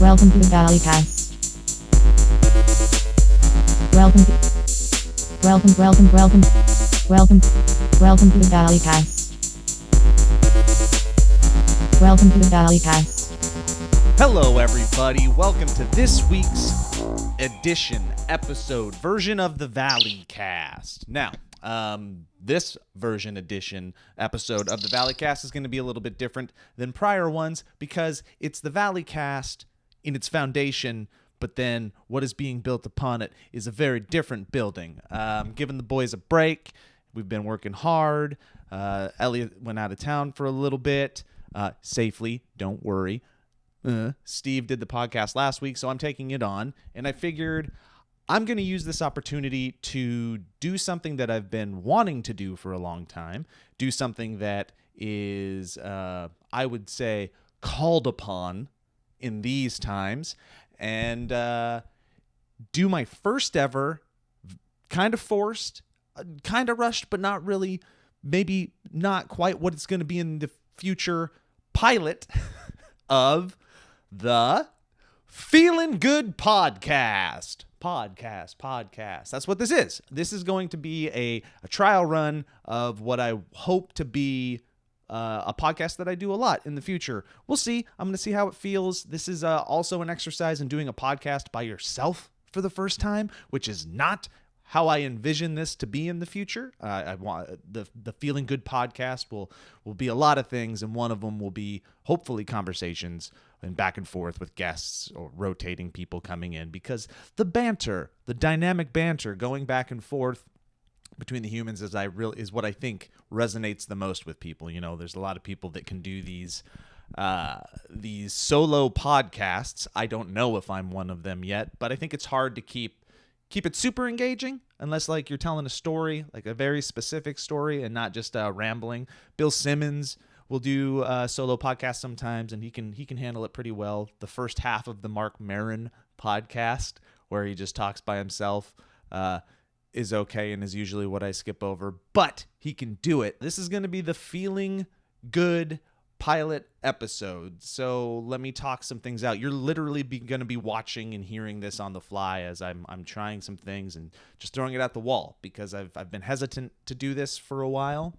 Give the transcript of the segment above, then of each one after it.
Welcome to the Valleycast. Welcome to the Valleycast. Welcome to the Valleycast. Hello, everybody. Welcome to this week's version of the Valleycast. Now, this episode of the Valleycast is going to be a little bit different than prior ones because it's the Valleycast in its foundation, but then what is being built upon it is a very different building. Giving the boys a break. We've been working hard. Elliot went out of town for a little bit, safely, don't worry. Steve did the podcast last week, so I'm taking it on, and I figured I'm going to use this opportunity to do something that I've been wanting to do for a long time, do something that is, I would say, called upon in these times, and do my first ever, kind of forced, kind of rushed, but not really, maybe not quite what it's going to be in the future, pilot of the Feeling Good Podcast. Podcast. That's what this is. This is going to be a trial run of what I hope to be a podcast that I do a lot in the future. We'll see. I'm going to see how it feels. This is also an exercise in doing a podcast by yourself for the first time, which is not how I envision this to be in the future. I want the Feeling Good Podcast will be a lot of things, and one of them will be hopefully conversations and back and forth with guests or rotating people coming in, because the dynamic banter going back and forth between the humans is what I think resonates the most with people. You know, there's a lot of people that can do these solo podcasts. I don't know if I'm one of them yet, but I think it's hard to keep it super engaging unless like you're telling a story, like a very specific story, and not just rambling. Bill Simmons will do a solo podcast sometimes, and he can handle it pretty well. The first half of the Mark Maron podcast, where he just talks by himself, is okay and is usually what I skip over, but he can do it. This is going to be the Feeling Good pilot episode, so let me talk some things out. You're literally going to be watching and hearing this on the fly as I'm trying some things and just throwing it at the wall, because I've been hesitant to do this for a while,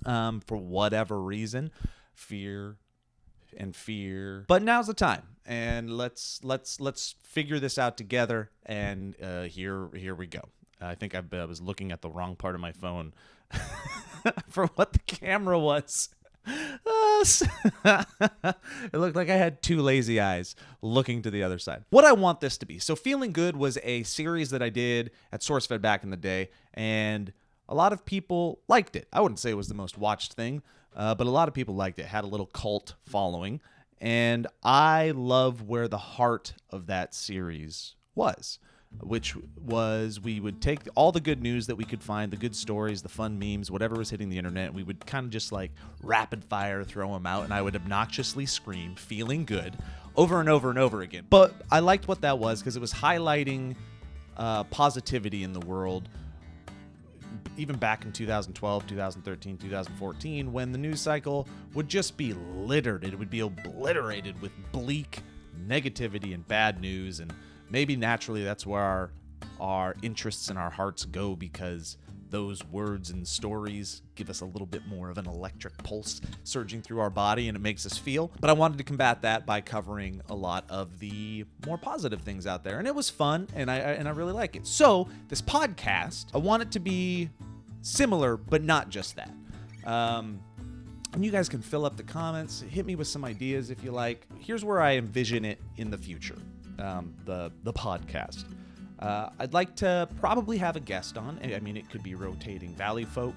for whatever reason, fear, but now's the time, and let's figure this out together. And here we go. I think I was looking at the wrong part of my phone for what the camera was. It looked like I had two lazy eyes looking to the other side. What I want this to be. So Feeling Good was a series that I did at SourceFed back in the day, and a lot of people liked it. I wouldn't say it was the most watched thing, but a lot of people liked it. It had a little cult following, and I love where the heart of that series was, which was we would take all the good news that we could find, the good stories, the fun memes, whatever was hitting the internet. We would kind of just like rapid fire throw them out, and I would obnoxiously scream "Feeling Good" over and over and over again. But I liked what that was because it was highlighting positivity in the world, even back in 2012, 2013, 2014, when the news cycle would just be littered. It would be obliterated with bleak negativity and bad news, and maybe naturally that's where our interests and our hearts go, because those words and stories give us a little bit more of an electric pulse surging through our body, and it makes us feel. But I wanted to combat that by covering a lot of the more positive things out there, and it was fun, and I really like it. So this podcast, I want it to be similar, but not just that. And you guys can fill up the comments, hit me with some ideas if you like. Here's where I envision it in the future. The podcast. I'd like to probably have a guest on. I mean, it could be rotating Valley folk.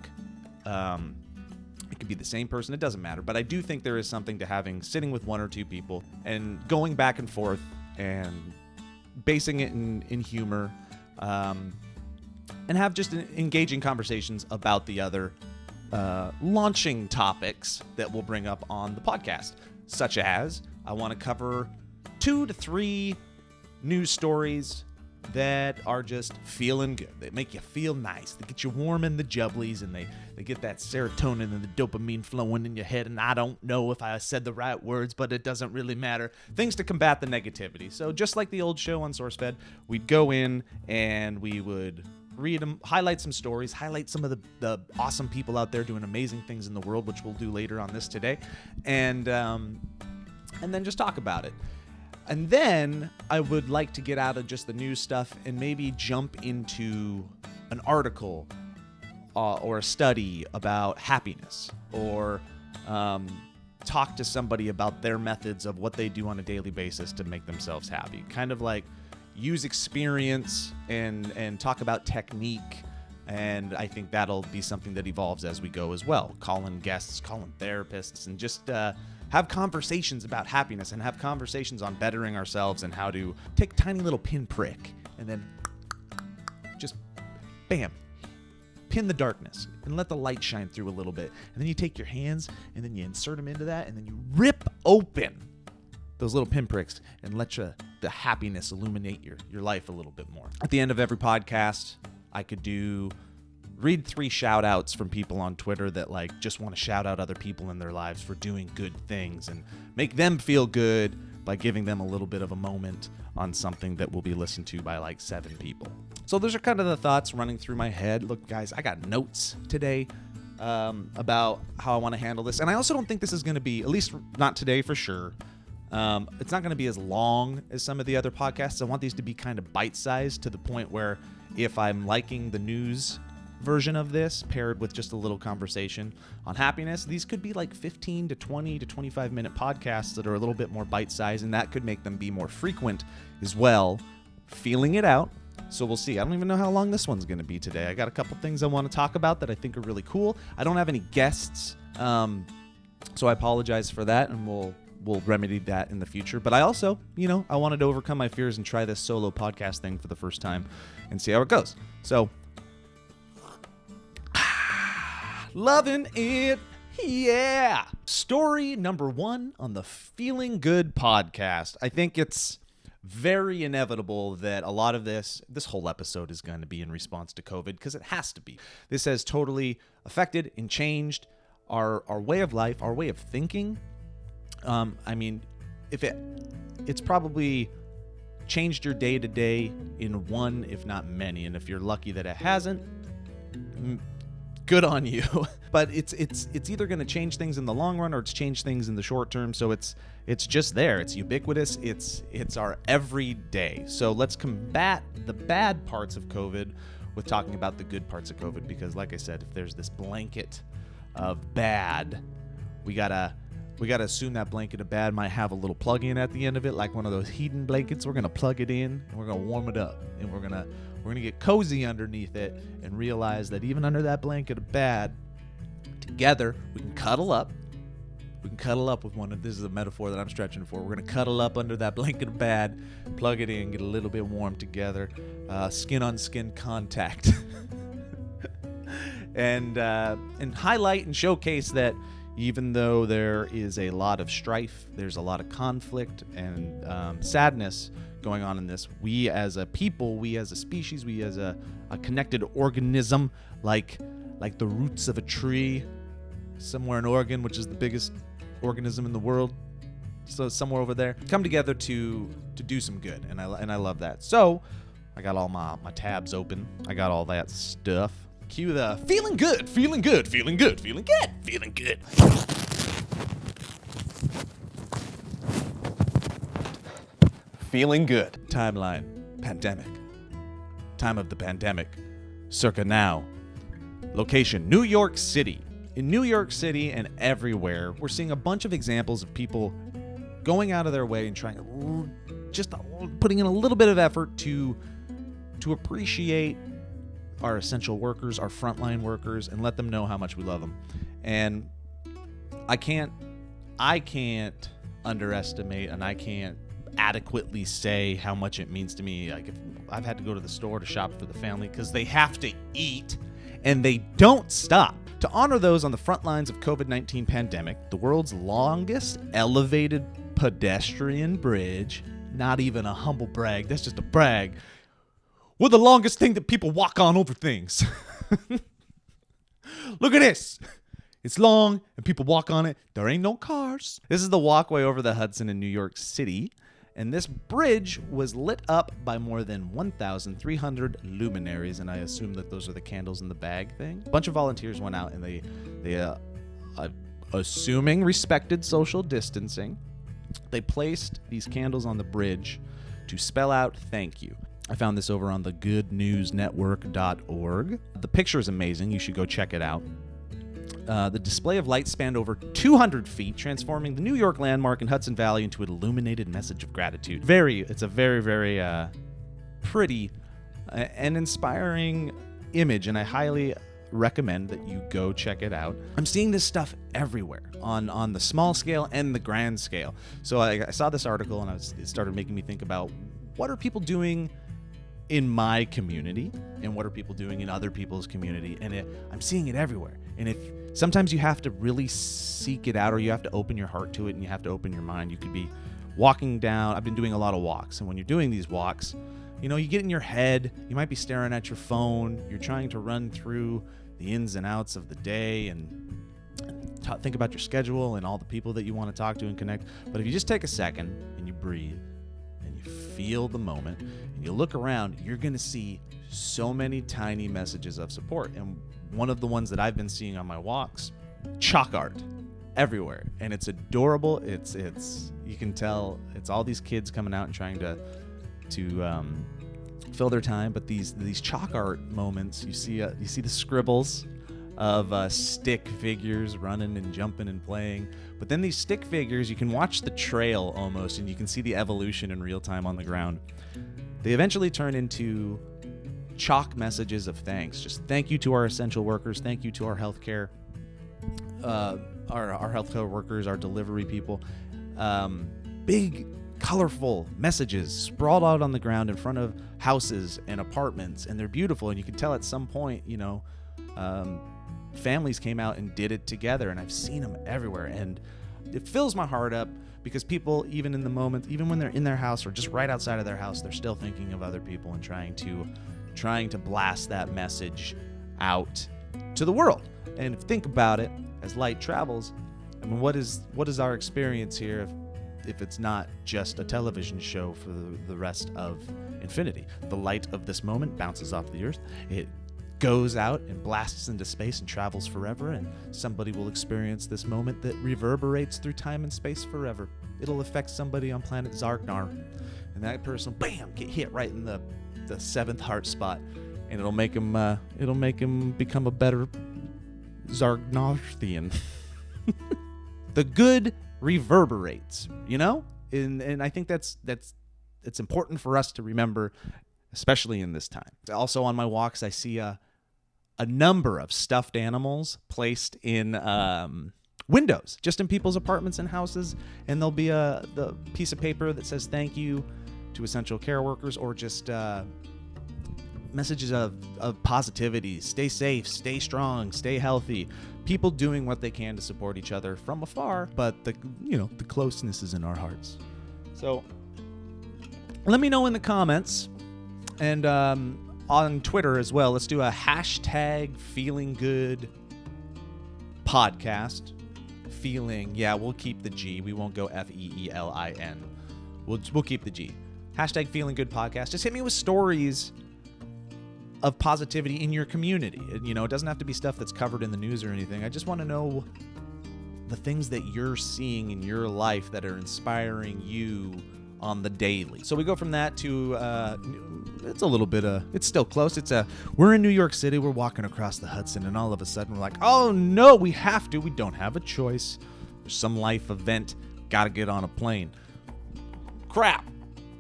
It could be the same person. It doesn't matter. But I do think there is something to sitting with one or two people and going back and forth and basing it in humor, and have just engaging conversations about the other launching topics that we'll bring up on the podcast, such as I want to cover 2 to 3 news stories that are just feeling good. They make you feel nice. They get you warm in the jubblies, and they get that serotonin and the dopamine flowing in your head. And I don't know if I said the right words, but it doesn't really matter. Things to combat the negativity. So just like the old show on SourceFed, we'd go in and we would read them, highlight some stories, highlight some of the awesome people out there doing amazing things in the world, which we'll do later on this today, and then just talk about it. And then I would like to get out of just the news stuff and maybe jump into an article or a study about happiness, or talk to somebody about their methods of what they do on a daily basis to make themselves happy. Kind of like use experience and talk about technique. And I think that'll be something that evolves as we go as well. Call in guests, call in therapists, and just have conversations about happiness and have conversations on bettering ourselves and how to take a tiny little pinprick and then just, bam, pin the darkness and let the light shine through a little bit. And then you take your hands and then you insert them into that and then you rip open those little pinpricks and let the happiness illuminate your life a little bit more. At the end of every podcast, I could read 3 shout outs from people on Twitter that like just want to shout out other people in their lives for doing good things and make them feel good by giving them a little bit of a moment on something that will be listened to by like 7 people. So those are kind of the thoughts running through my head. Look, guys, I got notes today about how I want to handle this. And I also don't think this is going to be, at least not today for sure, it's not going to be as long as some of the other podcasts. I want these to be kind of bite-sized to the point where if I'm liking the news version of this paired with just a little conversation on happiness, these could be like 15 to 20 to 25 minute podcasts that are a little bit more bite-sized, and that could make them be more frequent as well, feeling it out. So we'll see. I don't even know how long this one's going to be today. I got a couple things I want to talk about that I think are really cool. I don't have any guests, so I apologize for that, and we'll remedy that in the future. But I also, I wanted to overcome my fears and try this solo podcast thing for the first time and see how it goes. So, loving it. Yeah. Story number 1 on the Feeling Good podcast. I think it's very inevitable that a lot of this whole episode is going to be in response to COVID, because it has to be. This has totally affected and changed our way of life, our way of thinking. I mean, it's probably changed your day to day in one, if not many. And if you're lucky that it hasn't, good on you. But it's either going to change things in the long run or it's changed things in the short term. So it's just there. It's ubiquitous. It's our everyday. So let's combat the bad parts of COVID with talking about the good parts of COVID, because like I said, if there's this blanket of bad, we gotta assume that blanket of bad might have a little plug-in at the end of it, like one of those heating blankets. We're gonna plug it in and we're gonna warm it up, and we're gonna get cozy underneath it and realize that even under that blanket of bad, together we can cuddle up. We can cuddle up with one of, this is a metaphor that I'm stretching for. We're gonna cuddle up under that blanket of bad, plug it in, get a little bit warm together, skin on skin contact, and highlight and showcase that even though there is a lot of strife, there's a lot of conflict and sadness going on in this, we as a people, we as a species, we as a connected organism, like the roots of a tree somewhere in Oregon, which is the biggest organism in the world, so somewhere over there, come together to do some good, and I love that. So I got all my tabs open, I got all that stuff. Cue the feeling good, feeling good, feeling good, feeling good, feeling good. Feeling good. Timeline. Pandemic. Time of the pandemic. Circa now. Location, New York City. In New York City and everywhere, we're seeing a bunch of examples of people going out of their way and trying, just putting in a little bit of effort to appreciate our essential workers, our frontline workers, and let them know how much we love them. And I can't underestimate, and I can't adequately say how much it means to me. Like, if I've had to go to the store to shop for the family because they have to eat and they don't stop. To honor those on the front lines of COVID-19 pandemic, the world's longest elevated pedestrian bridge, not even a humble brag, that's just a brag, We're the longest thing that people walk on over things. Look at this. It's long and people walk on it. There ain't no cars. This is the walkway over the Hudson in New York City. And this bridge was lit up by more than 1,300 luminaries. And I assume that those are the candles in the bag thing. A bunch of volunteers went out and they assuming respected social distancing, they placed these candles on the bridge to spell out thank you. I found this over on the goodnewsnetwork.org. The picture is amazing. You should go check it out. The display of light spanned over 200 feet, transforming the New York landmark in Hudson Valley into an illuminated message of gratitude. It's a very, very pretty and inspiring image, and I highly recommend that you go check it out. I'm seeing this stuff everywhere on the small scale and the grand scale. So I saw this article and it started making me think about what are people doing in my community and what are people doing in other people's community, and I'm seeing it everywhere. And if sometimes you have to really seek it out, or you have to open your heart to it and you have to open your mind. You could be walking down. I've been doing a lot of walks, and when you're doing these walks, you get in your head, you might be staring at your phone, you're trying to run through the ins and outs of the day and think about your schedule and all the people that you want to talk to and connect. But if you just take a second and you breathe and you feel the moment and you look around, you're going to see so many tiny messages of support. And one of the ones that I've been seeing on my walks, chalk art everywhere. And it's adorable. It's you can tell it's all these kids coming out and trying to fill their time. But these chalk art moments, you see the scribbles of stick figures running and jumping and playing. But then these stick figures, you can watch the trail almost, and you can see the evolution in real time on the ground. They eventually turn into chalk messages of thanks. Just thank you to our essential workers. Thank you to our healthcare, our healthcare workers, our delivery people. Big, colorful messages sprawled out on the ground in front of houses and apartments, and they're beautiful. And you can tell at some point, families came out and did it together, and I've seen them everywhere, and it fills my heart up because people, even in the moment, even when they're in their house or just right outside of their house, they're still thinking of other people and trying to blast that message out to the world. And think about it, as light travels, I mean, what is our experience here if it's not just a television show for the rest of infinity? The light of this moment bounces off the earth. It goes out and blasts into space and travels forever, and somebody will experience this moment that reverberates through time and space forever. It'll affect somebody on planet Zargnar, and that person, bam, get hit right in the seventh heart spot, and it'll make him become a better Zargnarthian. The good reverberates, and I think that's important for us to remember, especially in this time. Also on my walks, I see a number of stuffed animals placed in windows, just in people's apartments and houses, and there'll be the piece of paper that says thank you to essential care workers, or just messages of positivity. Stay safe, stay strong, stay healthy. People doing what they can to support each other from afar, but the closeness is in our hearts. So let me know in the comments, and on Twitter as well. Let's do a hashtag feeling good podcast. We'll keep the G. We won't go FEELIN. We'll keep the G. Hashtag feeling good podcast. Just hit me with stories of positivity in your community. It doesn't have to be stuff that's covered in the news or anything. I just want to know the things that you're seeing in your life that are inspiring you on the daily. So we go from that to it's a little bit it's still close. We're in New York City, we're walking across the Hudson, and all of a sudden we're like, oh no, we don't have a choice. There's some life event, gotta get on a plane. Crap.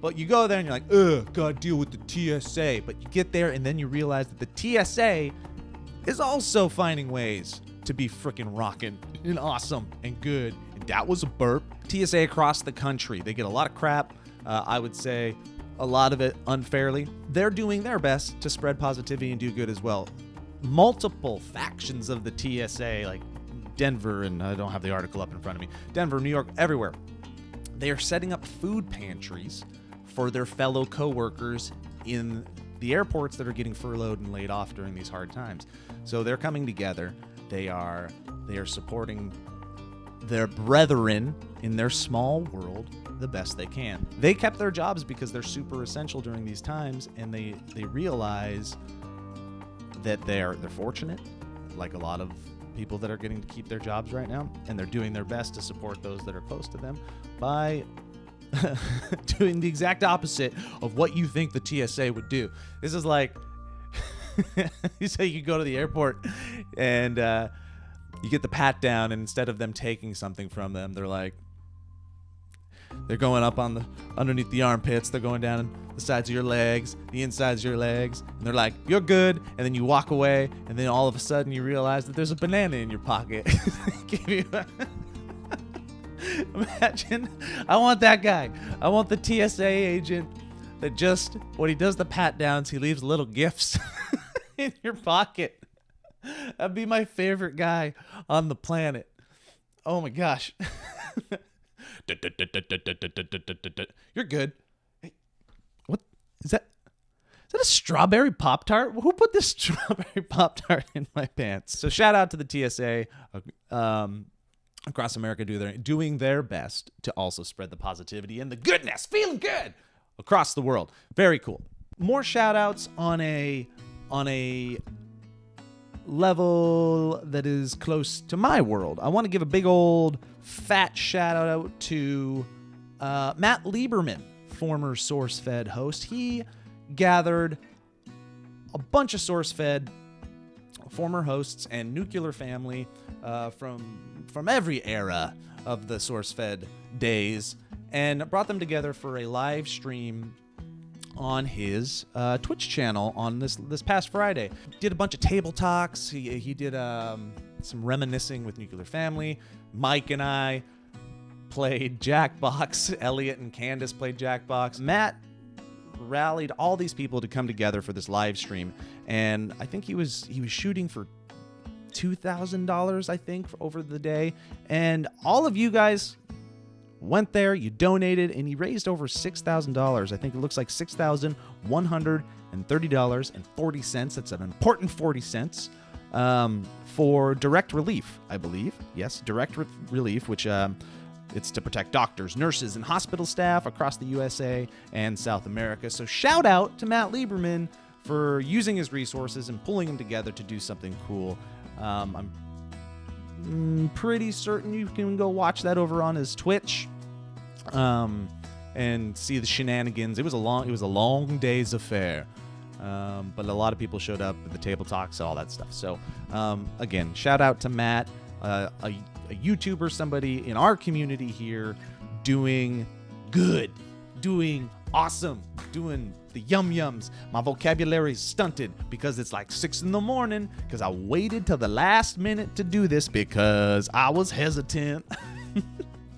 But you go there and you're like, gotta deal with the TSA. But you get there and then you realize that the TSA is also finding ways to be freaking rocking and awesome and good. And that was a burp. TSA across the country, they get a lot of crap. I would say a lot of it unfairly. They're doing their best to spread positivity and do good as well. Multiple factions of the TSA, like Denver, and I don't have the article up in front of me, Denver, New York, everywhere. They are setting up food pantries for their fellow coworkers in the airports that are getting furloughed and laid off during these hard times. So they're coming together. They are supporting their brethren in their small world the best they can. They kept their jobs because they're super essential during these times, and they realize that they're fortunate, like a lot of people that are getting to keep their jobs right now, and they're doing their best to support those that are close to them by doing the exact opposite of what you think the TSA would do. This is like you say you go to the airport and you get the pat down, and instead of them taking something from them, they're going up on the underneath the armpits, they're going down the sides of your legs, the insides of your legs, and they're like, you're good, and then you walk away, and then all of a sudden you realize that there's a banana in your pocket. Imagine, I want that guy. I want the TSA agent that just, when he does the pat downs, he leaves little gifts in your pocket. That'd be my favorite guy on the planet. Oh my gosh. You're good. Hey, what is that? Is that a strawberry Pop-Tart? Who put this strawberry Pop-Tart in my pants? So shout out to the TSA across America doing their best to also spread the positivity and the goodness, feeling good across the world. Very cool. More shout outs on a level that is close to my world. I want to give a big old fat shout out to Matt Lieberman, former SourceFed host. He gathered a bunch of SourceFed former hosts and nuclear family from every era of the SourceFed days and brought them together for a live stream on his Twitch channel on this past Friday. Did a bunch of table talks. He did some reminiscing with nuclear family. Mike and I played Jackbox. Elliot and Candace played Jackbox. Matt rallied all these people to come together for this live stream, and I think he was shooting for $2,000, I think, over the day. And all of you guys went there, you donated, and he raised over $6,000. I think it looks like $6,130.40. That's an important 40 cents for direct relief, I believe. Yes, direct relief, which it's to protect doctors, nurses, and hospital staff across the USA and South America. So shout out to Matt Lieberman for using his resources and pulling them together to do something cool. I'm pretty certain you can go watch that over on his Twitch and see the shenanigans. It was a long day's affair, but a lot of people showed up at the table talks, all that stuff. So again, shout out to Matt, a YouTuber, somebody in our community here doing good, doing awesome, doing the yums. My vocabulary is stunted because it's like 6 a.m. because I waited till the last minute to do this because I was hesitant.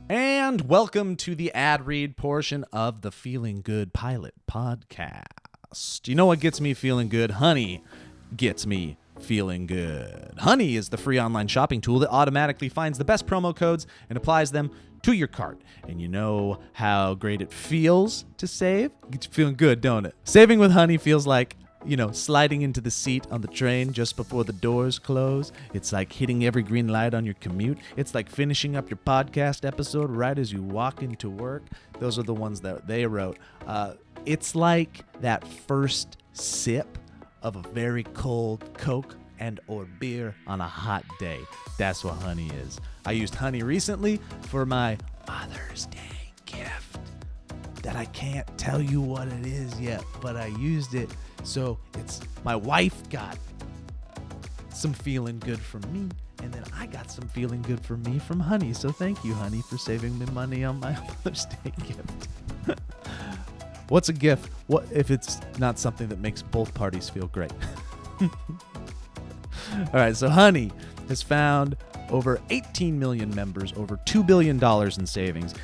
And welcome to the ad read portion of the Feeling Good Pilot podcast. You know what gets me feeling good? Honey gets me feeling good. Honey is the free online shopping tool that automatically finds the best promo codes and applies them to your cart. And you know how great it feels to save? Gets you feeling good, don't it? Saving with Honey feels like, sliding into the seat on the train just before the doors close. It's like hitting every green light on your commute. It's like finishing up your podcast episode right as you walk into work. Those are the ones that they wrote. It's like that first sip of a very cold Coke and or beer on a hot day. That's what Honey is. I used Honey recently for my Mother's Day gift that I can't tell you what it is yet, but I used it. So my wife got some feeling good from me, and then I got some feeling good from me from Honey. So thank you, Honey, for saving me money on my Mother's Day gift. What's a gift? What if it's not something that makes both parties feel great? All right, so Honey has found over 18 million members, over $2 billion in savings.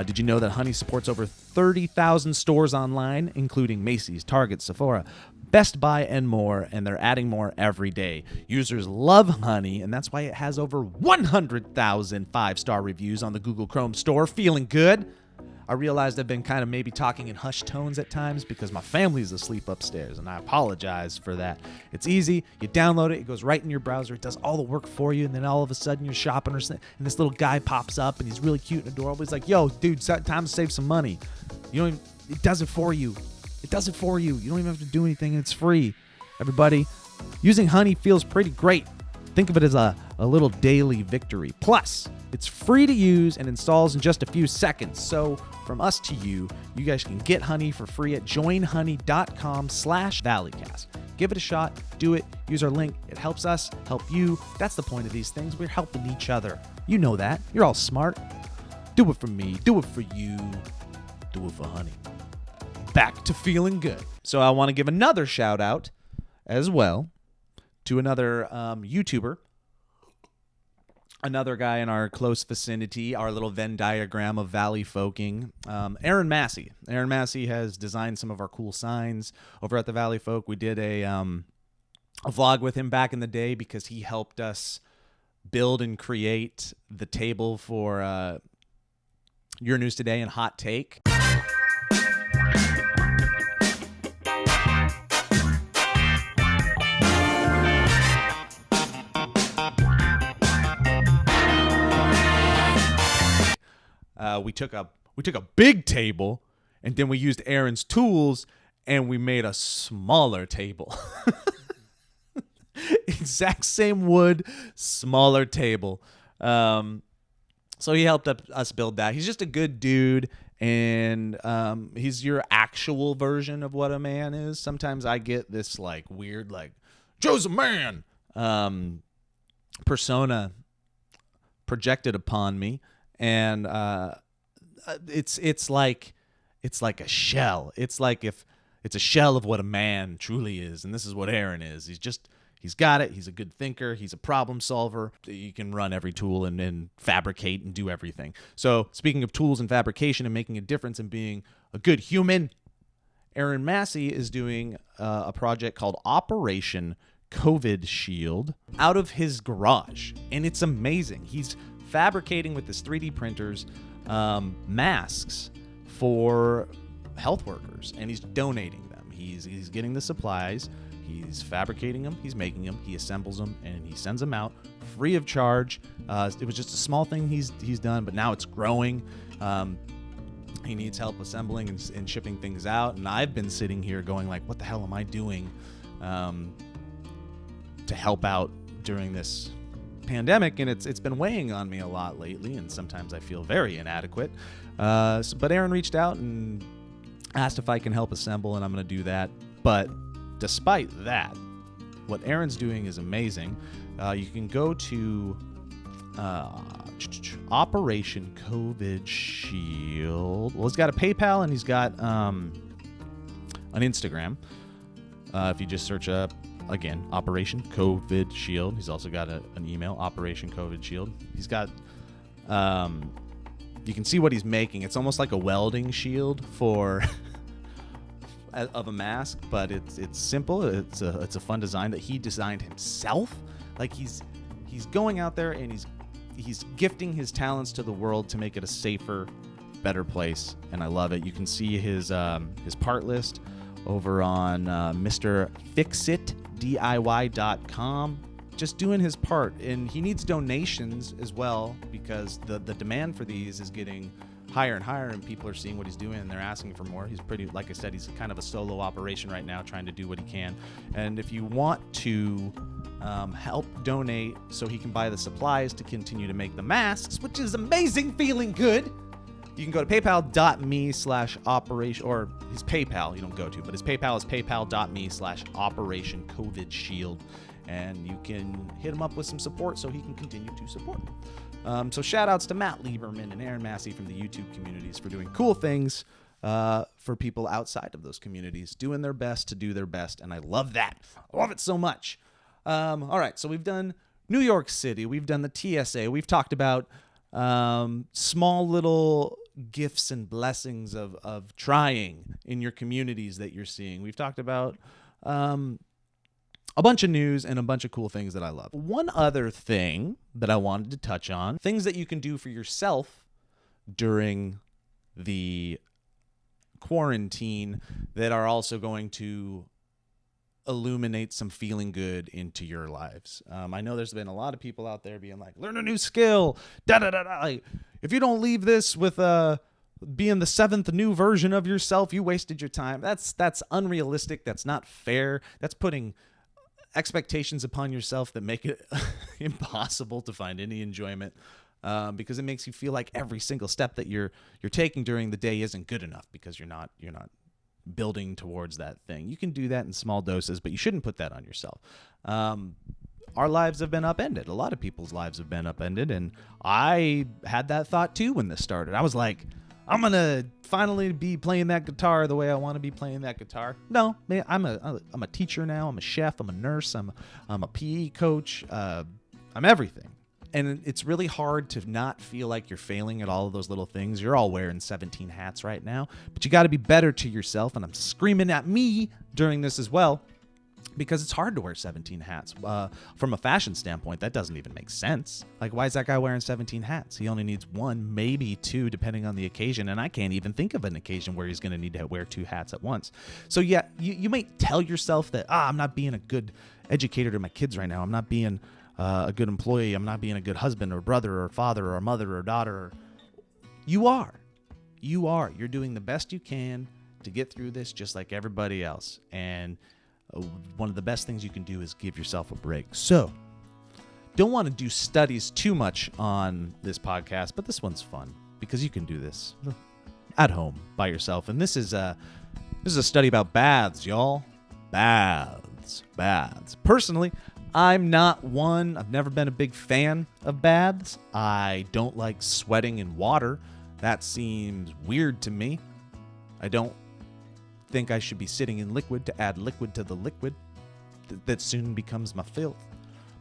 Did you know that Honey supports over 30,000 stores online, including Macy's, Target, Sephora, Best Buy, and more, and they're adding more every day. Users love Honey, and that's why it has over 100,000 five-star reviews on the Google Chrome store. Feeling good? I realized I've been kind of maybe talking in hushed tones at times because my family's asleep upstairs, and I apologize for that. It's easy. You download it. It goes right in your browser. It does all the work for you, and then all of a sudden you're shopping, and this little guy pops up, and he's really cute and adorable. He's like, yo, dude, time to save some money. It does it for you. It does it for you. You don't even have to do anything, and it's free. Everybody, using Honey feels pretty great. Think of it as a little daily victory. Plus, it's free to use and installs in just a few seconds. So from us to you, you guys can get Honey for free at joinhoney.com/Valleycast. Give it a shot. Do it. Use our link. It helps us help you. That's the point of these things. We're helping each other. You know that. You're all smart. Do it for me. Do it for you. Do it for Honey. Back to feeling good. So I want to give another shout out as well to another YouTuber, another guy in our close vicinity, our little Venn diagram of Valley folking, Aaron Massey. Aaron Massey has designed some of our cool signs over at the Valley Folk. We did a vlog with him back in the day because he helped us build and create the table for Your News Today and Hot Take. We took a big table, and then we used Aaron's tools, and we made a smaller table. Exact same wood, smaller table. So he helped us build that. He's just a good dude, and he's your actual version of what a man is. Sometimes I get this like weird, like Joe's a man persona projected upon me. And it's like a shell. It's like if it's a shell of what a man truly is, and this is what Aaron is. He's got it. He's a good thinker. He's a problem solver. You can run every tool and fabricate and do everything. So speaking of tools and fabrication and making a difference and being a good human, Aaron Massey is doing a project called Operation COVID Shield out of his garage, and it's amazing. He's fabricating with his 3D printers masks for health workers, and he's donating them. He's getting the supplies, he's fabricating them, he's making them, he assembles them, and he sends them out free of charge. It was just a small thing he's done, but now it's growing. He needs help assembling and shipping things out, and I've been sitting here going like, what the hell am I doing to help out during this pandemic? And it's been weighing on me a lot lately, and sometimes I feel very inadequate. But Aaron reached out and asked if I can help assemble, and I'm going to do that. But despite that, what Aaron's doing is amazing. You can go to Operation COVID Shield. Well, he's got a PayPal, and he's got an Instagram. If you just search up, again, Operation COVID Shield. He's also got an email, Operation COVID Shield. He's got, you can see what he's making. It's almost like a welding shield of a mask, but it's simple. It's a fun design that he designed himself. Like he's going out there and he's gifting his talents to the world to make it a safer, better place, and I love it. You can see his part list over on MrFixitDIY.com, just doing his part. And he needs donations as well, because the demand for these is getting higher and higher, and people are seeing what he's doing and they're asking for more. He's pretty, like I said, he's kind of a solo operation right now, trying to do what he can. And if you want to help donate so he can buy the supplies to continue to make the masks, which is amazing, feeling good, you can go to paypal.me/operation, or his PayPal, you don't go to, but his PayPal is paypal.me/Operation COVID Shield. And you can hit him up with some support so he can continue to support. So shout outs to Matt Lieberman and Aaron Massey from the YouTube communities for doing cool things for people outside of those communities, doing their best to do their best. And I love that. I love it so much. All right, so we've done New York City. We've done the TSA. We've talked about small little gifts and blessings of trying in your communities that you're seeing. We've talked about a bunch of news and a bunch of cool things that I love. One other thing that I wanted to touch on, things that you can do for yourself during the quarantine that are also going to illuminate some feeling good into your lives. I know there's been a lot of people out there being like, learn a new skill, da da da da. Like, if you don't leave this with being the 7th new version of yourself, you wasted your time. That's unrealistic. That's not fair. That's putting expectations upon yourself that make it impossible to find any enjoyment, because it makes you feel like every single step that you're taking during the day isn't good enough because you're not building towards that thing. You can do that in small doses, but you shouldn't put that on yourself. Our lives have been upended. A lot of people's lives have been upended, and I had that thought too when this started. I was like, I'm gonna finally be playing that guitar the way I want to be playing that guitar. No, man, I'm a teacher now. I'm a chef. I'm a nurse. I'm a PE coach. I'm everything. And it's really hard to not feel like you're failing at all of those little things. You're all wearing 17 hats right now, but you got to be better to yourself. And I'm screaming at me during this as well, because it's hard to wear 17 hats. From a fashion standpoint, that doesn't even make sense. Like, why is that guy wearing 17 hats? He only needs 1, maybe 2, depending on the occasion. And I can't even think of an occasion where he's going to need to wear 2 hats at once. So yeah, you might tell yourself that, I'm not being a good educator to my kids right now. I'm not being a good employee. I'm not being a good husband or brother or father or mother or daughter. You are. You're doing the best you can to get through this, just like everybody else. And one of the best things you can do is give yourself a break. So, don't want to do studies too much on this podcast, but this one's fun because you can do this at home by yourself. And this is a study about baths, y'all. Baths. Personally, I'm not one. I've never been a big fan of baths. I don't like sweating in water. That seems weird to me. I don't think I should be sitting in liquid to add liquid to the liquid that soon becomes my filth.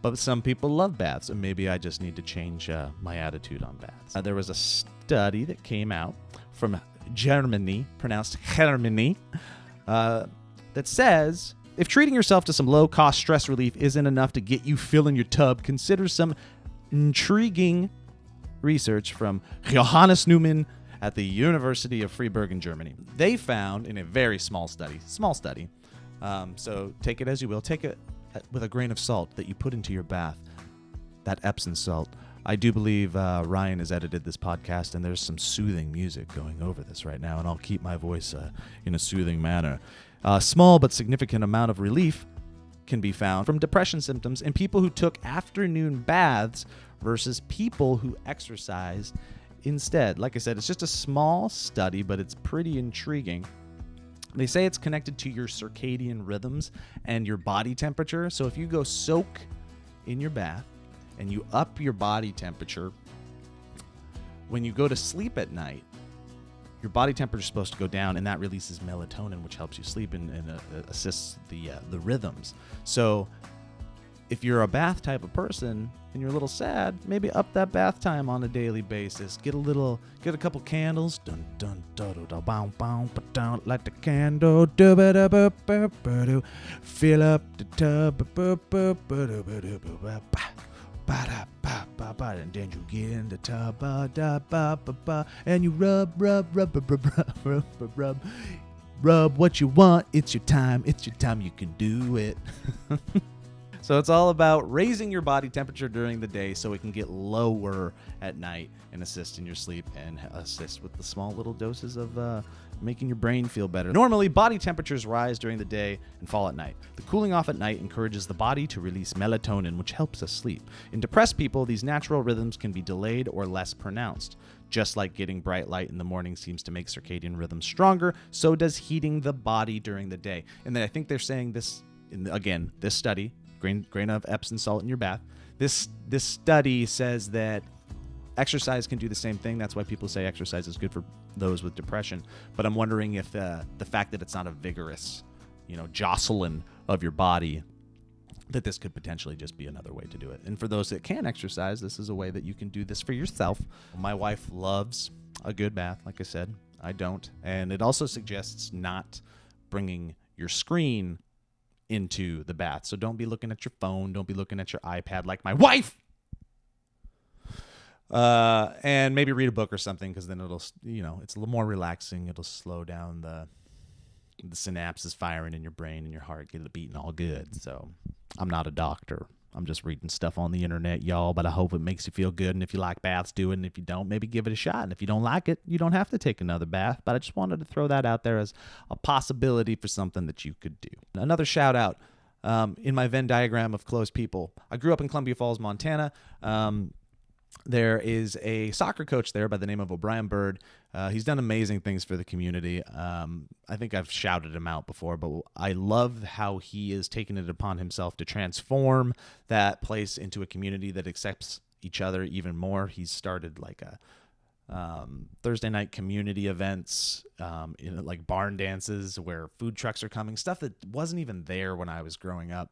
But some people love baths, and maybe I just need to change my attitude on baths. There was a study that came out from Germany, pronounced Germany, that says, if treating yourself to some low-cost stress relief isn't enough to get you filling your tub, consider some intriguing research from Johannes Neumann at the University of Freiburg in Germany. They found in a very small study, so take it as you will, take it with a grain of salt that you put into your bath, that Epsom salt. I do believe Ryan has edited this podcast, and there's some soothing music going over this right now, and I'll keep my voice in a soothing manner. A small but significant amount of relief can be found from depression symptoms in people who took afternoon baths versus people who exercised instead. Like I said, it's just a small study, but it's pretty intriguing. They say it's connected to your circadian rhythms and your body temperature. So if you go soak in your bath and you up your body temperature, when you go to sleep at night, your body temperature is supposed to go down, and that releases melatonin, which helps you sleep and assists the rhythms. So if you're a bath type of person and you're a little sad, maybe up that bath time on a daily basis. Get a couple candles. Dun dun da da da bow bow down, light the candle. Do ba da ba ba ba do. Fill up the tub. Ba ba ba da ba da ba ba. Ba da ba ba ba, and then you get in the tub. Ba da ba ba ba, and you rub what you want. It's your time. You can do it. So it's all about raising your body temperature during the day so it can get lower at night and assist in your sleep and assist with the small little doses of making your brain feel better. Normally, body temperatures rise during the day and fall at night. The cooling off at night encourages the body to release melatonin, which helps us sleep. In depressed people, these natural rhythms can be delayed or less pronounced. Just like getting bright light in the morning seems to make circadian rhythms stronger, so does heating the body during the day. And then I think they're saying this, again, this study, grain of Epsom salt in your bath. This study says that exercise can do the same thing. That's why people say exercise is good for those with depression. But I'm wondering if the fact that it's not a vigorous, jostling of your body, that this could potentially just be another way to do it. And for those that can exercise, this is a way that you can do this for yourself. My wife loves a good bath. Like I said, I don't. And it also suggests not bringing your screen into the bath. So don't be looking at your phone. Don't be looking at your iPad like my wife. And maybe read a book or something, because then it'll, it's a little more relaxing. It'll slow down the synapses firing in your brain and your heart, get it beating all good. So I'm not a doctor. I'm just reading stuff on the internet, y'all, but I hope it makes you feel good. And if you like baths, do it. And if you don't, maybe give it a shot. And if you don't like it, you don't have to take another bath. But I just wanted to throw that out there as a possibility for something that you could do. Another shout out in my Venn diagram of close people. I grew up in Columbia Falls, Montana. There is a soccer coach there by the name of O'Brien Bird. He's done amazing things for the community. I think I've shouted him out before, but I love how he is taking it upon himself to transform that place into a community that accepts each other even more. He's started like a Thursday night community events, like barn dances where food trucks are coming, stuff that wasn't even there when I was growing up.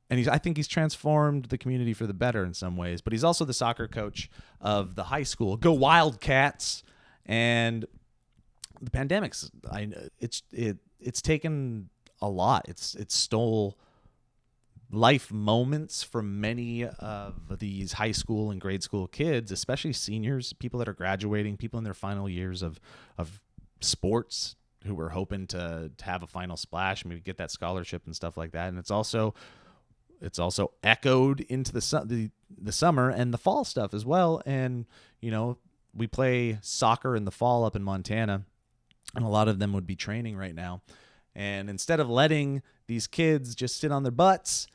And I think he's transformed the community for the better in some ways. But he's also the soccer coach of the high school. Go Wildcats! And the pandemic's, it's taken a lot. It's stole life moments from many of these high school and grade school kids, especially seniors, people that are graduating, people in their final years of sports, who were hoping to have a final splash, maybe get that scholarship and stuff like that. And it's also echoed into the summer and the fall stuff as well. And, we play soccer in the fall up in Montana, and a lot of them would be training right now. And instead of letting these kids just sit on their butts,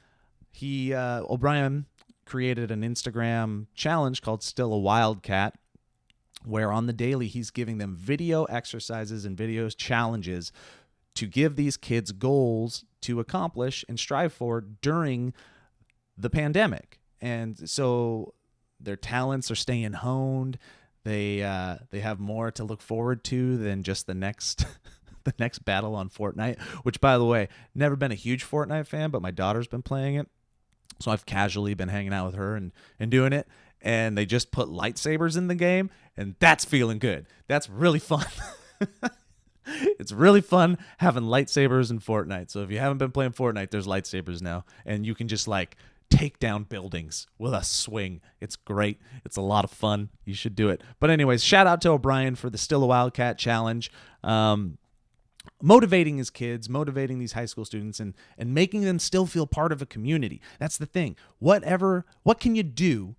O'Brien created an Instagram challenge called Still a Wildcat, where on the daily he's giving them video exercises and videos challenges to give these kids goals to accomplish and strive for during the pandemic. And so their talents are staying honed. They have more to look forward to than just the next battle on Fortnite, which, by the way, never been a huge Fortnite fan, but my daughter's been playing it. So I've casually been hanging out with her and doing it. And they just put lightsabers in the game, and that's feeling good. That's really fun. It's really fun having lightsabers in Fortnite. So if you haven't been playing Fortnite, there's lightsabers now, and you can just take down buildings with a swing. It's great. It's a lot of fun. You should do it. But anyways, shout out to O'Brien for the Still a Wildcat challenge. Motivating his kids, motivating these high school students, and making them still feel part of a community. That's the thing. What can you do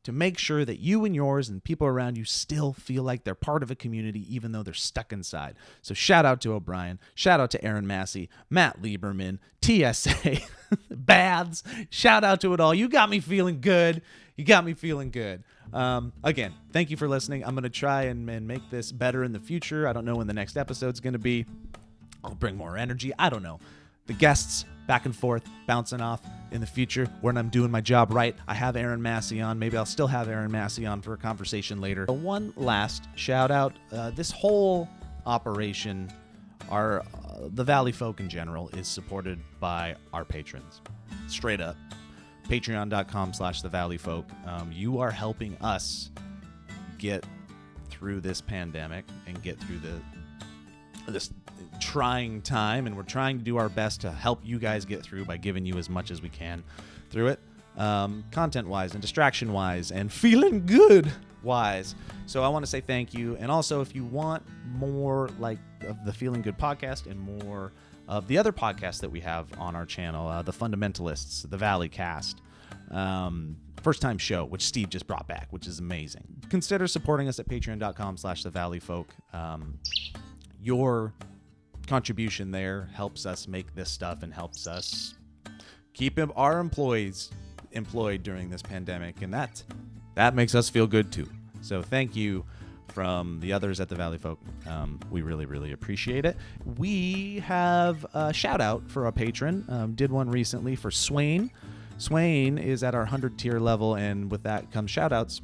to make sure that you and yours and people around you still feel like they're part of a community, even though they're stuck inside? So shout out to O'Brien, shout out to Aaron Massey, Matt Lieberman, TSA, Baths, shout out to it all. You got me feeling good. Again, thank you for listening. I'm going to try and make this better in the future. I don't know when the next episode's going to be. I'll bring more energy. I don't know. The guests back and forth, bouncing off in the future when I'm doing my job right. I have Aaron Massey on. Maybe I'll still have Aaron Massey on for a conversation later. One last shout out. This whole operation, the Valley folk in general, is supported by our patrons. Straight up. Patreon.com/thevalleyfolk. You are helping us get through this pandemic and get through this trying time, and we're trying to do our best to help you guys get through by giving you as much as we can through it, content-wise and distraction-wise and feeling good-wise. So I want to say thank you. And also, if you want more like of the Feeling Good podcast and more of the other podcasts that we have on our channel, the Fundamentalists, the Valleycast, First Time Show, which Steve just brought back, which is amazing, consider supporting us at patreon.com/thevalleyfolk. Your contribution there helps us make this stuff and helps us keep our employees employed during this pandemic, and that makes us feel good too. So thank you from the others at the Valley Folk. We really, really appreciate it. We have a shout out for a patron. Did one recently for Swain. Swain is at our 100 tier level, and with that comes shout outs.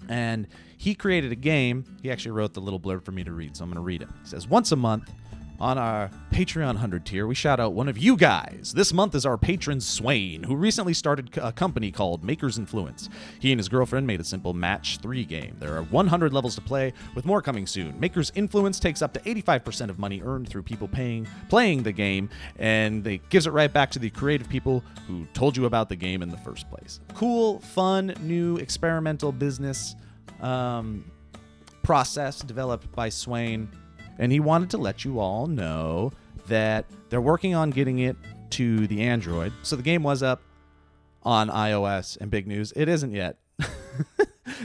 And he created a game. He actually wrote the little blurb for me to read, so I'm going to read it. He says, once a month, On our Patreon 100 tier, we shout out one of you guys. This month is our patron Swain, who recently started a company called Maker's Influence. He and his girlfriend made a simple match 3 game. There are 100 levels to play, with more coming soon. Maker's Influence takes up to 85% of money earned through people playing the game, and it gives it right back to the creative people who told you about the game in the first place. Cool, fun, new, experimental business process developed by Swain. And he wanted to let you all know that they're working on getting it to the Android. So the game was up on iOS, and big news, it isn't yet.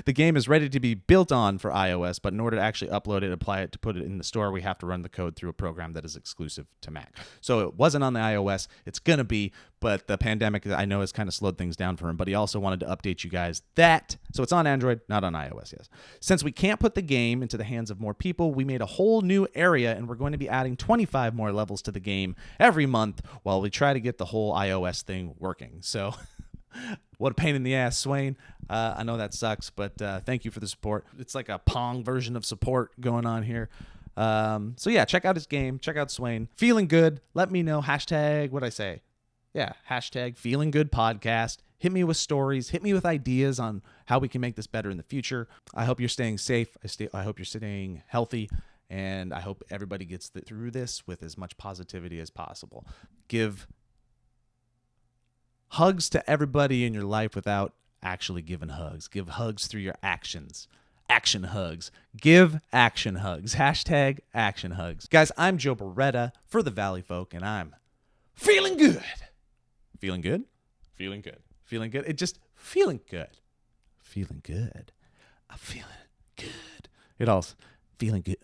The game is ready to be built on for iOS, but in order to actually upload it, apply it, to put it in the store, we have to run the code through a program that is exclusive to Mac. So it wasn't on the iOS. It's going to be, but the pandemic, I know, has kind of slowed things down for him, but he also wanted to update you guys that. So it's on Android, not on iOS, yes. Since we can't put the game into the hands of more people, we made a whole new area, and we're going to be adding 25 more levels to the game every month while we try to get the whole iOS thing working. So... what a pain in the ass, Swain. I know that sucks, but thank you for the support. It's like a Pong version of support going on here. So yeah, check out his game. Check out Swain. Feeling good. Let me know. Hashtag, what'd I say? Yeah, hashtag Feeling Good Podcast. Hit me with stories. Hit me with ideas on how we can make this better in the future. I hope you're staying safe. I hope you're staying healthy. And I hope everybody gets through this with as much positivity as possible. Give hugs to everybody in your life without actually giving hugs. Give hugs through your actions. Action hugs. Give action hugs. Hashtag action hugs. Guys, I'm Joe Beretta for the Valley Folk, and I'm feeling good. Feeling good? Feeling good. Feeling good. It just feeling good. Feeling good. I'm feeling good. It also feeling good.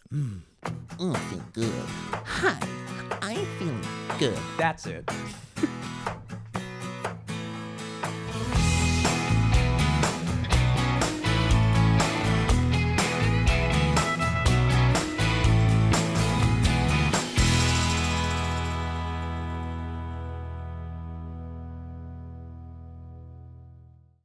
Feel good. Hi, I'm feeling good. That's it.